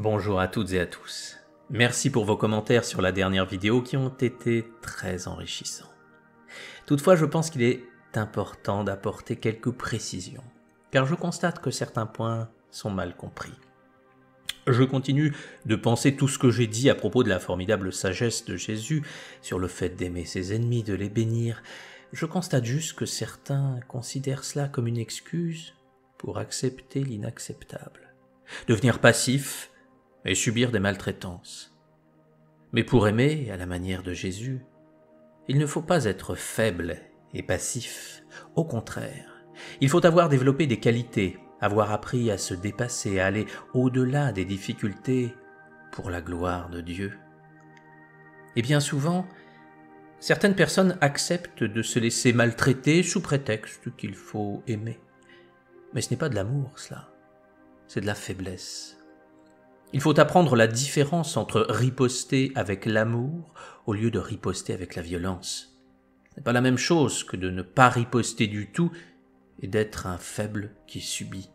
Bonjour à toutes et à tous. Merci pour vos commentaires sur la dernière vidéo qui ont été très enrichissants. Toutefois, je pense qu'il est important d'apporter quelques précisions, car je constate que certains points sont mal compris. Je continue de penser tout ce que j'ai dit à propos de la formidable sagesse de Jésus sur le fait d'aimer ses ennemis, de les bénir. Je constate juste que certains considèrent cela comme une excuse pour accepter l'inacceptable, devenir passif et subir des maltraitances. Mais pour aimer à la manière de Jésus, il ne faut pas être faible et passif. Au contraire, il faut avoir développé des qualités, avoir appris à se dépasser, à aller au-delà des difficultés pour la gloire de Dieu. Et bien souvent, certaines personnes acceptent de se laisser maltraiter sous prétexte qu'il faut aimer. Mais ce n'est pas de l'amour, cela. C'est de la faiblesse. Il faut apprendre la différence entre riposter avec l'amour au lieu de riposter avec la violence. Ce n'est pas la même chose que de ne pas riposter du tout et d'être un faible qui subit.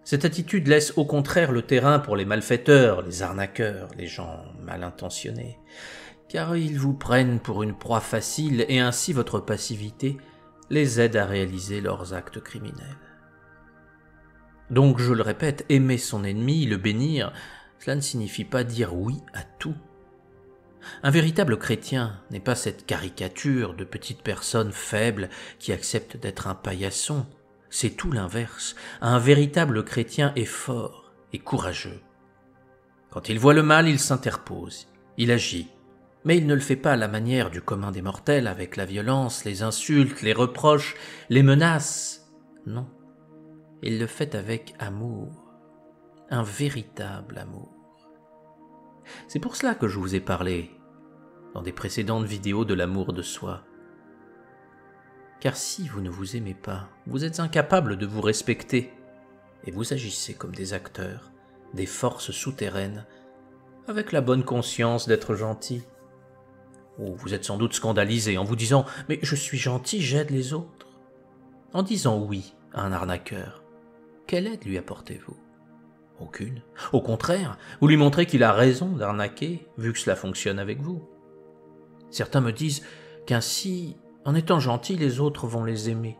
Cette attitude laisse au contraire le terrain pour les malfaiteurs, les arnaqueurs, les gens mal intentionnés, car ils vous prennent pour une proie facile et ainsi votre passivité les aide à réaliser leurs actes criminels. Donc, je le répète, aimer son ennemi, le bénir, cela ne signifie pas dire oui à tout. Un véritable chrétien n'est pas cette caricature de petite personne faible qui accepte d'être un paillasson. C'est tout l'inverse. Un véritable chrétien est fort et courageux. Quand il voit le mal, il s'interpose, il agit. Mais il ne le fait pas à la manière du commun des mortels, avec la violence, les insultes, les reproches, les menaces. Non. Il le fait avec amour, un véritable amour. C'est pour cela que je vous ai parlé dans des précédentes vidéos de l'amour de soi. Car si vous ne vous aimez pas, vous êtes incapable de vous respecter et vous agissez comme des acteurs, des forces souterraines, avec la bonne conscience d'être gentil. Ou vous êtes sans doute scandalisé en vous disant « Mais je suis gentil, j'aide les autres ». En disant oui à un arnaqueur, quelle aide lui apportez-vous? Aucune. Au contraire, vous lui montrez qu'il a raison d'arnaquer, vu que cela fonctionne avec vous. Certains me disent qu'ainsi, en étant gentils, les autres vont les aimer.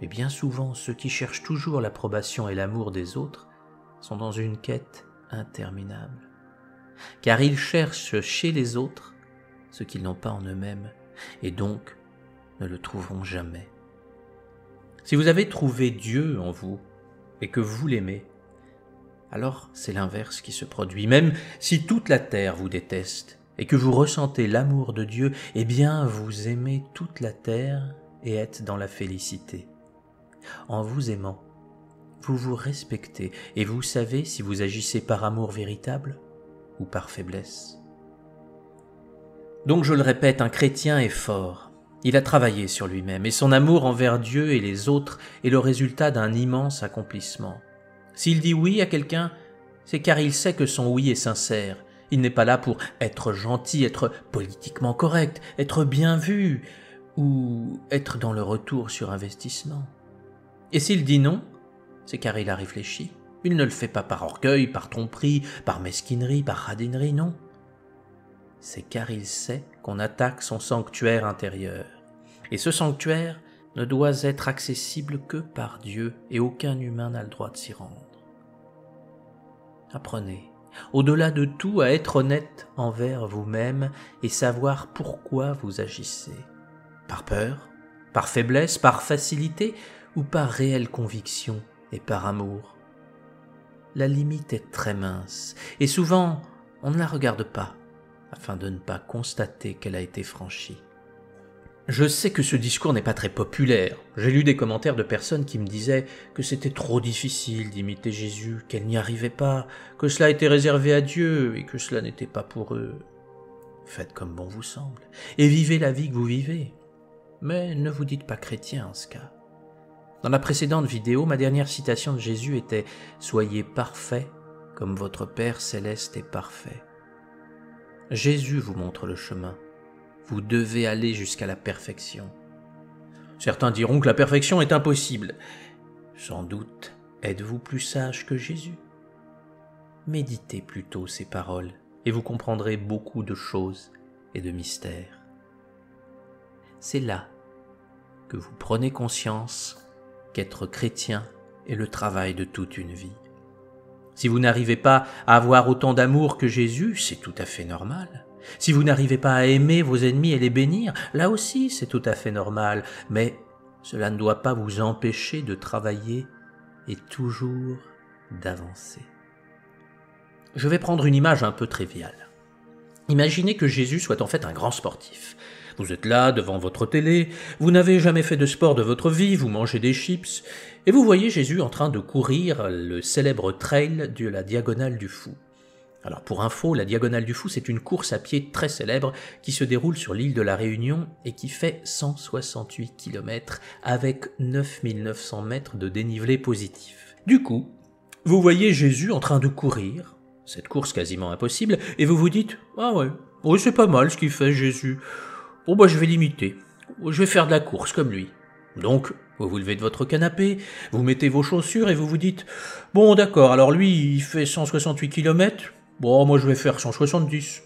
Mais bien souvent, ceux qui cherchent toujours l'approbation et l'amour des autres sont dans une quête interminable. Car ils cherchent chez les autres ce qu'ils n'ont pas en eux-mêmes, et donc ne le trouveront jamais. Si vous avez trouvé Dieu en vous, et que vous l'aimez, alors c'est l'inverse qui se produit. Même si toute la terre vous déteste et que vous ressentez l'amour de Dieu, eh bien vous aimez toute la terre et êtes dans la félicité. En vous aimant, vous vous respectez et vous savez si vous agissez par amour véritable ou par faiblesse. Donc je le répète, un chrétien est fort. Il a travaillé sur lui-même et son amour envers Dieu et les autres est le résultat d'un immense accomplissement. S'il dit oui à quelqu'un, c'est car il sait que son oui est sincère. Il n'est pas là pour être gentil, être politiquement correct, être bien vu ou être dans le retour sur investissement. Et s'il dit non, c'est car il a réfléchi. Il ne le fait pas par orgueil, par tromperie, par mesquinerie, par radinerie, non. C'est car il sait qu'on attaque son sanctuaire intérieur. Et ce sanctuaire ne doit être accessible que par Dieu et aucun humain n'a le droit de s'y rendre. Apprenez, au-delà de tout, à être honnête envers vous-même et savoir pourquoi vous agissez. Par peur, par faiblesse, par facilité ou par réelle conviction et par amour. La limite est très mince et souvent on ne la regarde pas afin de ne pas constater qu'elle a été franchie. Je sais que ce discours n'est pas très populaire. J'ai lu des commentaires de personnes qui me disaient que c'était trop difficile d'imiter Jésus, qu'elles n'y arrivaient pas, que cela était réservé à Dieu et que cela n'était pas pour eux. Faites comme bon vous semble et vivez la vie que vous vivez. Mais ne vous dites pas chrétien en ce cas. Dans la précédente vidéo, ma dernière citation de Jésus était « Soyez parfaits comme votre Père céleste est parfait ». Jésus vous montre le chemin. Vous devez aller jusqu'à la perfection. Certains diront que la perfection est impossible. Sans doute, êtes-vous plus sage que Jésus? méditez plutôt ces paroles et vous comprendrez beaucoup de choses et de mystères. C'est là que vous prenez conscience qu'être chrétien est le travail de toute une vie. Si vous n'arrivez pas à avoir autant d'amour que Jésus, c'est tout à fait normal. Si vous n'arrivez pas à aimer vos ennemis et les bénir, là aussi c'est tout à fait normal. Mais cela ne doit pas vous empêcher de travailler et toujours d'avancer. Je vais prendre une image un peu triviale. Imaginez que Jésus soit en fait un grand sportif. Vous êtes là, devant votre télé, vous n'avez jamais fait de sport de votre vie, vous mangez des chips, et vous voyez Jésus en train de courir le célèbre trail de la Diagonale du Fou. Alors pour info, la Diagonale du Fou, c'est une course à pied très célèbre qui se déroule sur l'île de la Réunion et qui fait 168 km avec 9900 mètres de dénivelé positif. Du coup, vous voyez Jésus en train de courir, cette course quasiment impossible, et vous vous dites « Ah ouais, oui, c'est pas mal ce qu'il fait Jésus. Bon bah je vais l'imiter, je vais faire de la course comme lui. » Donc, vous vous levez de votre canapé, vous mettez vos chaussures et vous vous dites « Bon d'accord, alors lui il fait 168 km, bon moi je vais faire 170. »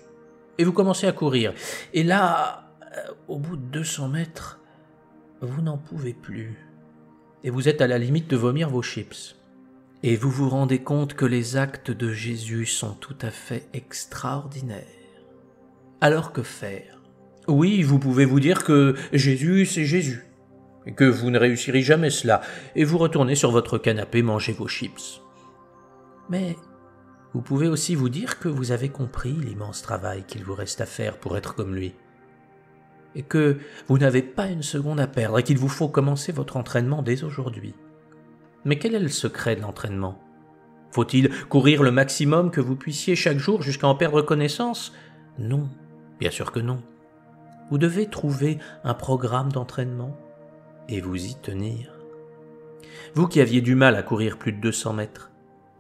Et vous commencez à courir. Et là, au bout de 200 mètres, vous n'en pouvez plus. Et vous êtes à la limite de vomir vos chips. Et vous vous rendez compte que les actes de Jésus sont tout à fait extraordinaires. Alors que faire ? Oui, vous pouvez vous dire que Jésus, c'est Jésus, et que vous ne réussirez jamais cela, et vous retournez sur votre canapé manger vos chips. Mais vous pouvez aussi vous dire que vous avez compris l'immense travail qu'il vous reste à faire pour être comme lui, et que vous n'avez pas une seconde à perdre, et qu'il vous faut commencer votre entraînement dès aujourd'hui. Mais quel est le secret de l'entraînement ? Faut-il courir le maximum que vous puissiez chaque jour jusqu'à en perdre connaissance ? Non, bien sûr que non. Vous devez trouver un programme d'entraînement et vous y tenir. Vous qui aviez du mal à courir plus de 200 mètres,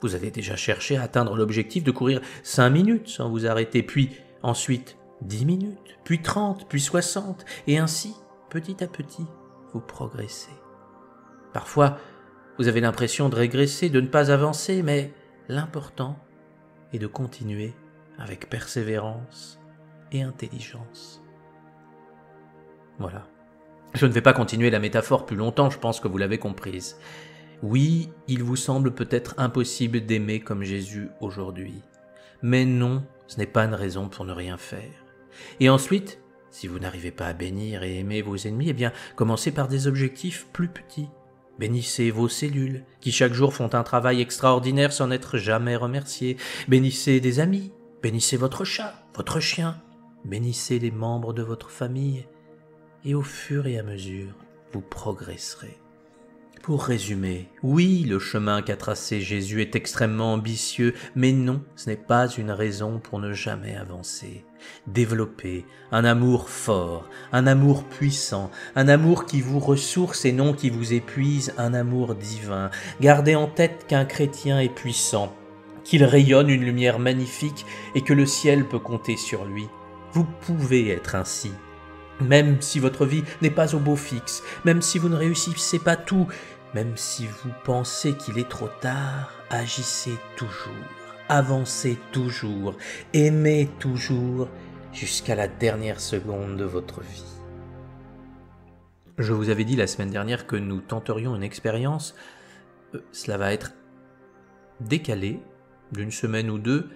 vous avez déjà cherché à atteindre l'objectif de courir 5 minutes sans vous arrêter, puis ensuite 10 minutes, puis 30, puis 60, et ainsi, petit à petit, vous progressez. Parfois, vous avez l'impression de régresser, de ne pas avancer, mais l'important est de continuer avec persévérance et intelligence. Voilà. Je ne vais pas continuer la métaphore plus longtemps, je pense que vous l'avez comprise. Oui, il vous semble peut-être impossible d'aimer comme Jésus aujourd'hui. Mais non, ce n'est pas une raison pour ne rien faire. Et ensuite, si vous n'arrivez pas à bénir et aimer vos ennemis, eh bien, commencez par des objectifs plus petits. Bénissez vos cellules, qui chaque jour font un travail extraordinaire sans être jamais remerciés. Bénissez des amis, bénissez votre chat, votre chien, bénissez les membres de votre famille, et au fur et à mesure, vous progresserez. Pour résumer, oui, le chemin qu'a tracé Jésus est extrêmement ambitieux, mais non, ce n'est pas une raison pour ne jamais avancer. Développez un amour fort, un amour puissant, un amour qui vous ressource et non qui vous épuise, un amour divin. Gardez en tête qu'un chrétien est puissant, qu'il rayonne une lumière magnifique et que le ciel peut compter sur lui. Vous pouvez être ainsi. Même si votre vie n'est pas au beau fixe, même si vous ne réussissez pas tout, même si vous pensez qu'il est trop tard, agissez toujours, avancez toujours, aimez toujours, jusqu'à la dernière seconde de votre vie. Je vous avais dit la semaine dernière que nous tenterions une expérience. Cela va être décalé d'une semaine ou deux,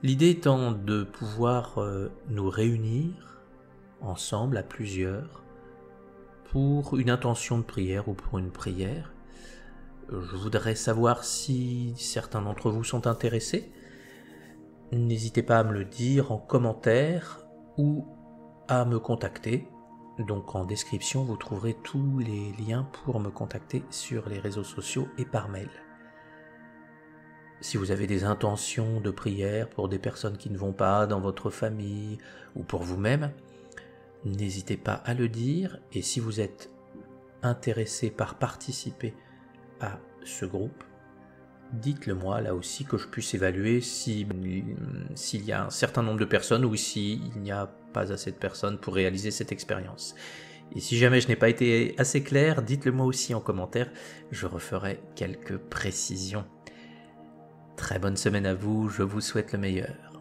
l'idée étant de pouvoir nous réunir ensemble à plusieurs pour une intention de prière ou pour une prière. Je voudrais savoir si certains d'entre vous sont intéressés. N'hésitez pas à me le dire en commentaire ou à me contacter. Donc en description, vous trouverez tous les liens pour me contacter sur les réseaux sociaux et par mail. Si vous avez des intentions de prière pour des personnes qui ne vont pas dans votre famille ou pour vous-même, n'hésitez pas à le dire, et si vous êtes intéressé par participer à ce groupe, dites-le moi là aussi que je puisse évaluer s'il y a un certain nombre de personnes ou s'il n'y a pas assez de personnes pour réaliser cette expérience. Et si jamais je n'ai pas été assez clair, dites-le moi aussi en commentaire, je referai quelques précisions. Très bonne semaine à vous, je vous souhaite le meilleur.